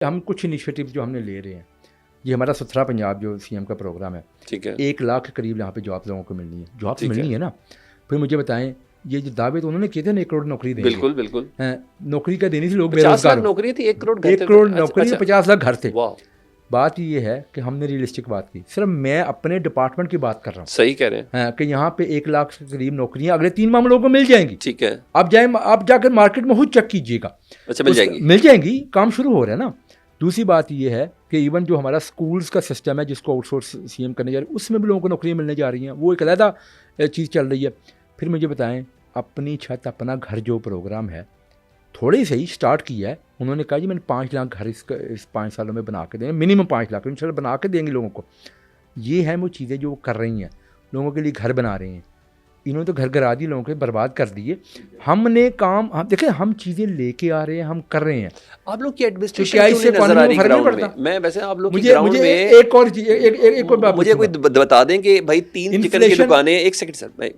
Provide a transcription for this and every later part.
ہم کچھ انیشیٹو جو ہم نے لے رہے ہیں، یہ ہمارا 17 پنجاب جو سی ایم کا پروگرام ہے، ٹھیک ہے، 1 لاکھ کے قریب یہاں پہ جابس لوگوں کو ملنی ہے، جابس ملنی ہے نا. پھر مجھے بتائیں یہ جو دعوے تو انہوں نے کیے تھے نا 1 کروڑ نوکری دیں گے. بالکل بالکل، نوکری کا دینی تھی، لوگ 50 بے لاکھ نوکری تھی، 1 کروڑ گھر 1 کروڑ نوکری 50 لاکھ گھر تھے. واہ، بات یہ ہے کہ ہم نے ریئلسٹک بات کی، صرف میں اپنے ڈپارٹمنٹ کی بات کر رہا ہوں. صحیح کہہ رہے ہیں کہ یہاں پہ 1 لاکھ کے قریب نوکریاں اگلے 3 ماہ میں لوگوں کو مل جائیں گی. ٹھیک ہے، آپ جا کر مارکیٹ میں خود چیک کیجیے گا. اچھا مل جائیں گی، کام شروع ہو رہا ہے نا. دوسری بات یہ ہے کہ ایون جو ہمارا اسکولس کا سسٹم ہے جس کو آؤٹ سورس سی ایم کرنے جا رہی ہے، اس میں بھی لوگوں کو نوکریاں ملنے جا رہی ہیں، وہ ایک علیحدہ چیز چل رہی ہے. پھر مجھے بتائیں اپنی چھت اپنا گھر جو پروگرام ہے تھوڑے سے ہی اسٹارٹ کیا ہے. انہوں نے کہا جی میں نے 5 لاکھ گھر اس 5 سالوں میں بنا کے دیں گے، منیمم 5 لاکھ انشاءاللہ بنا کے دیں گے لوگوں کو. یہ ہیں وہ چیزیں جو وہ کر رہی ہیں، لوگوں کے لیے گھر بنا رہے ہیں. انہوں نے تو گھر گرا دی، لوگوں کے برباد کر دیے. ہم نے کام دیکھیں، ہم چیزیں لے کے آ رہے ہیں، ہم کر رہے ہیں. آپ لوگ کی ایڈمنسٹریشن کیوں نہیں نظر آ رہی گراؤنڈ میں؟ میں ویسے آپ لوگ کی گراؤنڈ میں ایک اور بات مجھے کوئی بتا دیں کہ بھائی 3 چکن کی دکانیں، ایک سیکنڈ سر، میں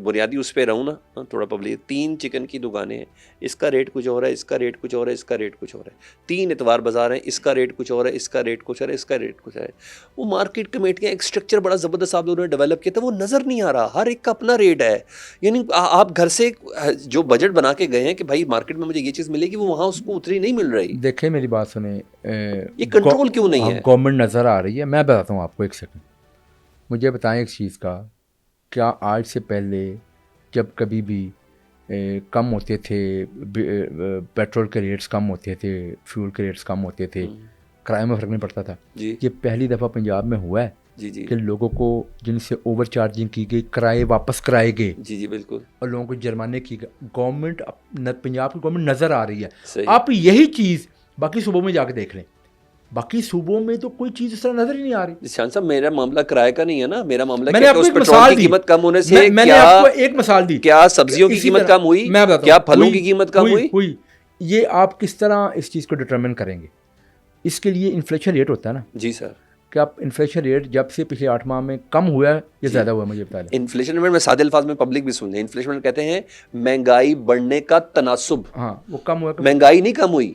بنیادی اس پہ رہوں نا تھوڑا پبلک. 3 چکن کی دکانیں ہیں، اس کا ریٹ کچھ اور ہے، اس کا ریٹ کچھ اور ہے، اس کا ریٹ کچھ اور ہے. 3 اتوار بازار ہیں، اس کا ریٹ کچھ اور ہے، اس کا ریٹ کچھ اور ہے، اس کا ریٹ کچھ ہے. وہ مارکیٹ کمیٹیاں ایک اسٹرکچر بڑا زبردست آپ لوگوں نے ڈیولپ کیا تھا، وہ نظر نہیں آ رہا. ہر ایک کا اپنا ریٹ ہے. یعنی آپ گھر سے جو بجٹ بنا کے گئے ہیں کہ بھائی مارکیٹ میں مجھے یہ چیز ملے گی، وہ وہاں اس کو اتری نہیں مل رہی. دیکھیں میری بات سنیں، یہ کنٹرول کیوں نہیں ہے؟ گورنمنٹ نظر آ رہی ہے. میں بتاتا ہوں آپ کو، ایک سیکنڈ مجھے بتائیں ایک چیز کا. کیا آج سے پہلے جب کبھی بھی کم ہوتے تھے، پیٹرول کے ریٹس کم ہوتے تھے، فیول کے ریٹس کم ہوتے تھے، کرائے میں فرق نہیں پڑتا تھا؟ یہ پہلی دفعہ پنجاب میں ہوا ہے کہ لوگوں کو جن سے اوور چارجنگ کی گئی کرائے واپس کرائے گئے. جی بالکل. اور لوگوں کو جرمانے کی گئے. گورنمنٹ پنجاب کی گورنمنٹ نظر آ رہی ہے. آپ یہی چیز باقی صوبوں میں جا کے دیکھ لیں، باقی صوبوں میں تو کوئی چیز اس طرح نظر ہی نہیں آ رہی. شان صاحب میرا معاملہ کرائے کا نہیں ہے نا، میرا معاملہ میں نے آپ کو ایک مثال دی، قیمت کم ہونے سے میں نے آپ کو ایک مثال دی. کیا سبزیوں کی قیمت کم ہوئی؟ کیا پھلوں کی قیمت کم ہوئی؟ یہ آپ کس طرح اس چیز کو ڈٹرمن کریں گے؟ اس کے لیے انفلیشن ریٹ ہوتا ہے نا. جی سر. کہ آپ انفلیشن ریٹ جب سے پچھلے 8 ماہ میں کم ہوا ہے یا زیادہ ہوا ہے؟ مجھے بتا دیں. انفلیشن ریٹ میں سادے الفاظ میں پبلک بھی سن لیں، انفلیشن ریٹ کہتے ہیں مہنگائی بڑھنے کا تناسب. ہاں وہ کم ہوا، مہنگائی نہیں کم ہوئی.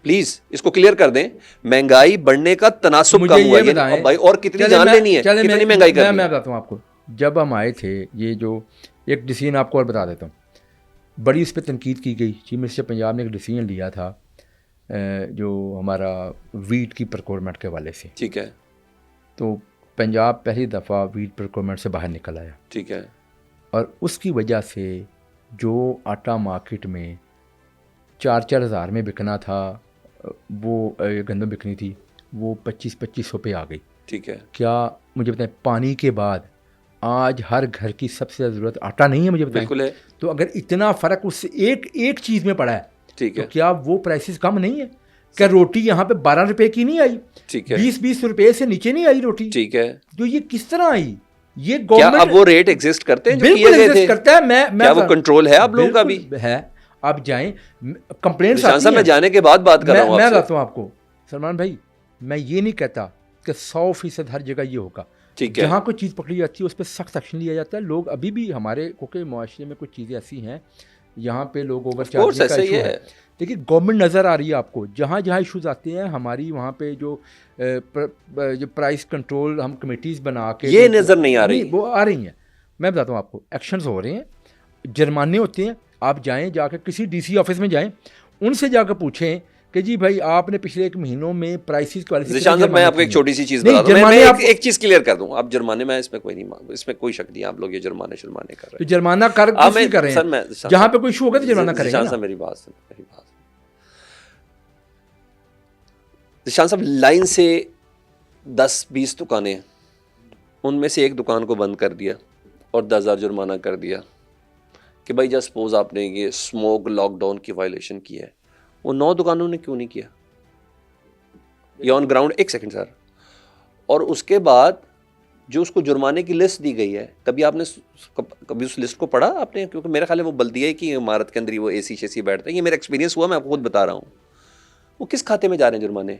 پلیز اس کو کلیئر کر دیں، مہنگائی بڑھنے کا تناسب کم ہوا ہے. بھائی اور کتنی جان لینی ہے، کتنی مہنگائی کرنی ہے؟ میں بتاتا ہوں آپ کو. جب ہم آئے تھے، یہ جو ایک ڈیسیژن آپ کو اور بتا دیتا ہوں، بڑی اس پہ تنقید کی گئی. چیف منسٹر پنجاب نے ایک ڈیسیژن لیا تھا جو ہمارا ویٹ کی پروکیورمنٹ کے حوالے سے. ٹھیک ہے. تو پنجاب پہلی دفعہ ویٹ پروکیورمنٹ سے باہر نکل آیا. ٹھیک ہے. اور اس کی وجہ سے جو آٹا مارکیٹ میں 4-4 ہزار میں بکنا تھا، وہ گندم بکنی تھی، وہ 2500 پہ آ گئی. ٹھیک ہے. کیا مجھے بتائیں، پانی کے بعد آج ہر گھر کی سب سے زیادہ ضرورت آٹا نہیں ہے؟ مجھے بتائیں. بالکل ہے. تو اگر اتنا فرق اس سے ایک چیز میں پڑا ہے، ٹھیک ہے، تو کیا وہ پرائسز کم نہیں ہے؟ کیا روٹی یہاں پہ 12 روپے کی نہیں آئی؟ ٹھیک ہے. 20 روپے سے نیچے نہیں آئی روٹی. ٹھیک ہے. تو یہ کس طرح آئی؟ یہ کیا اب وہ ریٹ ایگزسٹ کرتے ہیں جو کیے گئے تھے؟ کرتا ہے. کیا وہ کنٹرول ہے آپ لوگوں کا بھی ہے؟ آپ جائیں، کمپلینٹس آتی ہیں. میں جانے کے بعد بات کر رہا ہوں. میں بتاتا ہوں آپ کو سلمان بھائی، میں یہ نہیں کہتا کہ 100% ہر جگہ یہ ہوگا. جہاں کوئی چیز پکڑی جاتی ہے اس پہ سخت ایکشن لیا جاتا ہے. لوگ ابھی بھی ہمارے کیونکہ معاشرے میں کچھ چیزیں ایسی ہیں یہاں پہ لوگ اوور چارجنگ کا ایشو ہے. دیکھیے گورنمنٹ نظر آ رہی ہے آپ کو، جہاں جہاں ایشوز آتے ہیں ہماری وہاں پہ جو پرائس کنٹرول ہم کمیٹیز بنا کے یہ نظر نہیں آ رہی، وہ آ رہی ہیں. میں بتاتا ہوں آپ کو، ایکشنز ہو رہے ہیں، جرمانے ہوتے ہیں. آپ جائیں، جا کے کسی ڈی سی آفس میں جائیں، ان سے جا کے پوچھیں کہ جی بھائی آپ نے پچھلے 1 مہینوں میں پرائسز کے والے سے. میں آپ کو ایک چھوٹی سی چیز بتا دوں، میں ایک چیز کلیئر کر دوں. آپ جرمانے میں اس میں کوئی نہیں، اس میں کوئی شک نہیں. آپ لوگ یہ جرمانے کر رہے ہیں، جرمانہ کر رہے ہیں. جہاں پہ کوئی ایشو ہوگا تو جرمانہ کریں گے نا. میری بات ذیشان صاحب، لائن سے 10-20 دکانیں، ان میں سے ایک دکان کو بند کر دیا اور 10,000 جرمانہ کر دیا کہ بھائی جسٹ سپوز آپ نے یہ اسموک لاک ڈاؤن کی وائلیشن کی ہے. وہ 9 دکانوں نے کیوں نہیں کیا یہ آن گراؤنڈ؟ ایک سیکنڈ سر. اور اس کے بعد جو اس کو جرمانے کی لسٹ دی گئی ہے، کبھی آپ نے کبھی اس لسٹ کو پڑھا آپ نے؟ کیونکہ میرا خیال ہے وہ بلدیہ کی عمارت کے اندر ہی وہ اے سی شیسی بیٹھتے ہیں. یہ میرا ایکسپیرینس ہوا، میں آپ کو خود بتا رہا ہوں. وہ کس کھاتے میں جا رہے ہیں جرمانے؟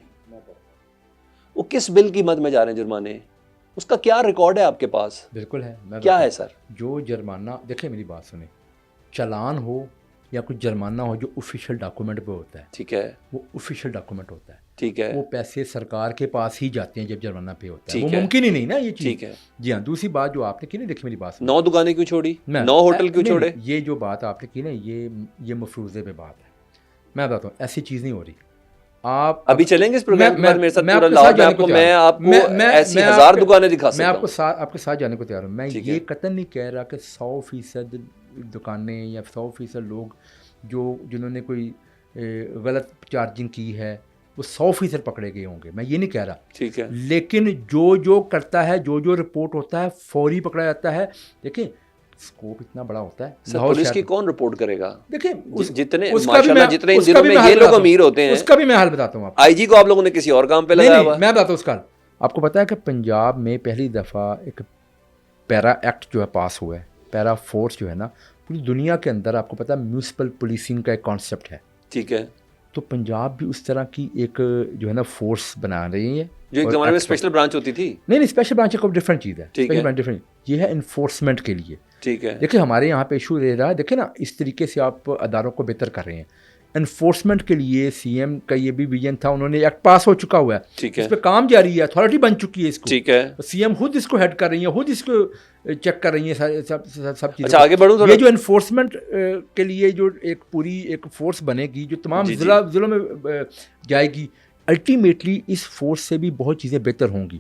وہ کس بل کی مد میں جا رہے ہیں جرمانے؟ اس کا کیا ریکارڈ ہے آپ کے پاس؟ بالکل ہے. کیا ہے سر؟ جو جرمانہ، دیکھیں میری بات سنیں، چلان ہو یا کوئی جرمانہ ہو جو آفیشیل ڈاکومنٹ پہ ہوتا ہے, ٹھیک ہے, وہ آفیشیل ڈاکومنٹ ہوتا ہے, ٹھیک ہے, وہ پیسے سرکار کے پاس ہی جاتے ہیں جب جرمانہ پے ہوتا ہے, ٹھیک وہ ہے, ممکن ہی نہیں نا یہ چیز. ٹھیک ہے. جی ہاں, دوسری بات جو آپ نے کی نا, دیکھیے میری بات 9 دکانیں کیوں چھوڑی, 9 ہوٹل کیوں چھوڑے؟ یہ جو بات آپ نے کی نا, یہ مفروضے پہ بات ہے. میں بتاتا ہوں ایسی چیز نہیں ہو رہی. آپ ابھی چلیں گے اس پروگرام کے بعد میرے ساتھ پورا لاہور میں آپ کو ایسی 1000 دکانیں دکھا سکتا ہوں. میں آپ کے ساتھ جانے کو تیار ہوں. میں یہ قطعاً نہیں کہہ رہا کہ 100% دکانیں یا 100% لوگ جنہوں نے کوئی غلط چارجنگ کی ہے وہ 100% پکڑے گئے ہوں گے, میں یہ نہیں کہہ رہا. ٹھیک ہے, لیکن جو کرتا ہے, جو رپورٹ ہوتا ہے فوری پکڑا جاتا ہے. دیکھیں اسکوپ اتنا بڑا ہوتا ہے. سر پولیس کی کون رپورٹ کرے گا؟ دیکھیں جتنے ماشاءاللہ جتنے ان دنوں میں یہ لوگ امیر ہوتے ہیں, اس کا بھی میں حل بتاتا ہوں آپ. آئی جی کو آپ لوگوں نے کسی اور کام پہ لگایا ہوا. میں بتاتا ہوں اس کا. آپ کو پتا ہے کہ پنجاب میں پہلی دفعہ ایک پیرا ایکٹ جو ہے پاس ہوا ہے, پیرا فورس جو ہے نا, پوری دنیا کے اندر آپ کو پتا ہے میونسپل پولیسنگ کا ایک کانسیپٹ ہے. ٹھیک ہے, تو پنجاب بھی اس طرح کی ایک جو ہے نا فورس بنا رہی ہے, جو ایک زمانے میں اسپیشل برانچ ہوتی تھی. نہیں اسپیشل برانچ کوئی ڈفرینٹ چیز ہے. ٹھیک ہے, ڈفرینٹ یہ ہے انفورسمنٹ کے لیے. ٹھیک ہے, دیکھیں ہمارے یہاں پہ ایشو رہ رہا ہے. دیکھیں نا اس طریقے سے آپ اداروں کو بہتر کر رہے ہیں. انفورسمنٹ کے لیے سی ایم کا یہ بھی ویژن تھا, انہوں نے ایکٹ پاس ہو چکا ہوا ہے, ٹھیک ہے, اس پہ کام جاری ہے, اتھارٹی بن چکی ہے اس کو. ٹھیک ہے, سی ایم خود اس کو ہیڈ کر رہی ہیں, خود اس کو چیک کر رہی ہیں سب چیزیں. اچھا آگے بڑھوں. یہ جو انفورسمنٹ کے لیے جو ایک پوری ایک فورس بنے گی جو تمام ضلعوں میں جائے گی, الٹیمیٹلی اس فورس سے بھی بہت چیزیں بہتر ہوں گی.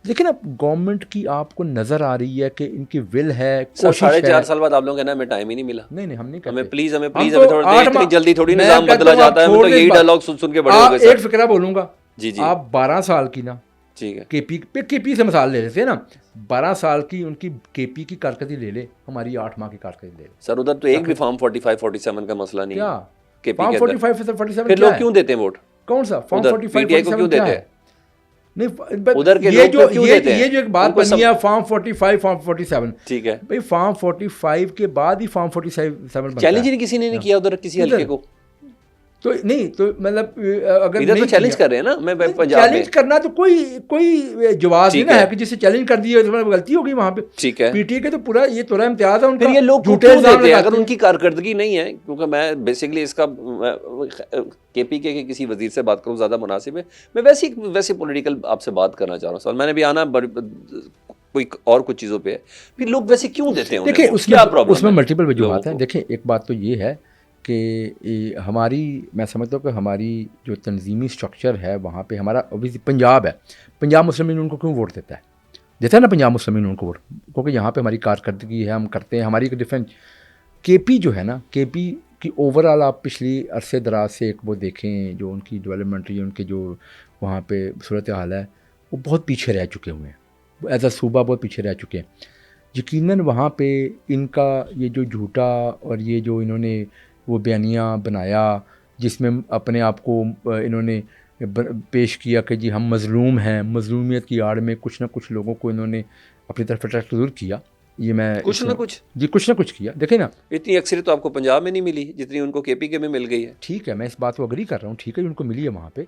لیکن اب گورنمنٹ کی آپ کو نظر آ رہی ہے کہ ان کی ول ہے, کوشش ہے. 4.5 سال بعد آپ لوگوں کہنا ہمیں ٹائم ہی نہیں ملا. نہیں ہم نہیں کہتے. ہمیں پلیز تھوڑا اتنی جلدی تھوڑی نظام بدلا جاتا ہے. ہم تو یہی ڈائلاگ سن کے بڑے ہو گئے. ایک فکرہ بولوں گا, جی جی, آپ 12 سال کی نا, ٹھیک ہے, کے پی سے مثال لے لیتے ہیں نا, 12 سال کی ان کی کے پی کی کارکردگی لے لے, ہماری 8 ماہ کی کارکردگی لے لے. سر ادھر تو ایک بھی فارم 45-47 کا مسئلہ نہیں ہے. کیا فارم 45-47 پھر لوگ کیوں دیتے ہیں ووٹ؟ کون سا فارم 45-47 دیتے ہیں؟ نہیں ادھر کے یہ لوگ کیوں دیتے ہیں؟ یہ جو ایک بات بنی ہے فارم 45 فارم 47, ٹھیک ہے بھائی فارم 45 کے بعد ہی فارم 47 بنتا ہے. چیلنج ہی کسی نے نہیں کیا ادھر کسی حلقے کو. تو نہیں تو مطلب اگر ادھر تو چیلنج کر رہے ہیں نا. میں پنجاب میں چیلنج کرنا تو کوئی جواز نہیں ہے کہ جسے چیلنج کر دیا غلطی ہوگی وہاں پہ. ٹھیک ہے, پی ٹی کے تو پورا یہ تھوڑا امتیاز ہے ان کا. یہ لوگ کیوں دیتے ہیں اگر ان کی کارکردگی نہیں ہے؟ کیونکہ میں بیسکلی اس کا کے پی کے کسی وزیر سے بات کروں زیادہ مناسب ہے. میں ویسے پولیٹیکل آپ سے بات کرنا چاہ رہا ہوں. سوال میں نے بھی آنا کوئی اور کچھ چیزوں پہ ہے. پھر لوگ ویسے کیوں دیتے ہیں؟ دیکھیں اس میں ملٹیپل وجوہات ہیں. دیکھیں ایک بات تو یہ ہے کہ ہماری, میں سمجھتا ہوں کہ ہماری جو تنظیمی اسٹرکچر ہے وہاں پہ ہمارا پنجاب ہے. پنجاب مسلم یونین کو کیوں ووٹ دیتا ہے نا پنجاب مسلم یونین کو ووٹ؟ کیونکہ یہاں پہ ہماری کارکردگی ہے, ہم کرتے ہیں, ہماری ایک ڈفرینٹ. کے پی جو ہے نا, کے پی کی اوور آل آپ پچھلی عرصے دراز سے ایک وہ دیکھیں جو ان کی ڈیولپمنٹ ان کے جو وہاں پہ صورت حال ہے, وہ بہت پیچھے رہ چکے ہوئے ہیں. ایز اے صوبہ بہت پیچھے رہ چکے ہیں. یقیناً وہاں پہ ان کا یہ جو جھوٹا اور یہ جو انہوں نے وہ بیانیہ بنایا جس میں اپنے آپ کو انہوں نے پیش کیا کہ جی ہم مظلوم ہیں, مظلومیت کی آڑ میں کچھ نہ کچھ لوگوں کو انہوں نے اپنی طرف اٹریکٹ ضرور کیا. یہ میں کچھ نہ کچھ کیا. دیکھیں نا اتنی اکثریت تو آپ کو پنجاب میں نہیں ملی جتنی ان کو کے پی کے میں مل گئی ہے. ٹھیک ہے, میں اس بات کو اگری کر رہا ہوں, ٹھیک ہے ان کو ملی ہے وہاں پہ.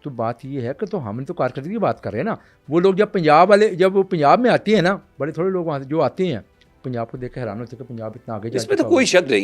تو بات یہ ہے کہ تو ہم تو کارکردگی کی بات کر رہے ہیں نا. وہ لوگ جب پنجاب والے جب وہ پنجاب میں آتے ہیں نا, بڑے تھوڑے لوگ وہاں جو آتے ہیں پنجاب کو دیکھ کے حیران ہوتے ہیں کہ پنجاب اتنا آگے جا اس میں تو کوئی شک نہیں.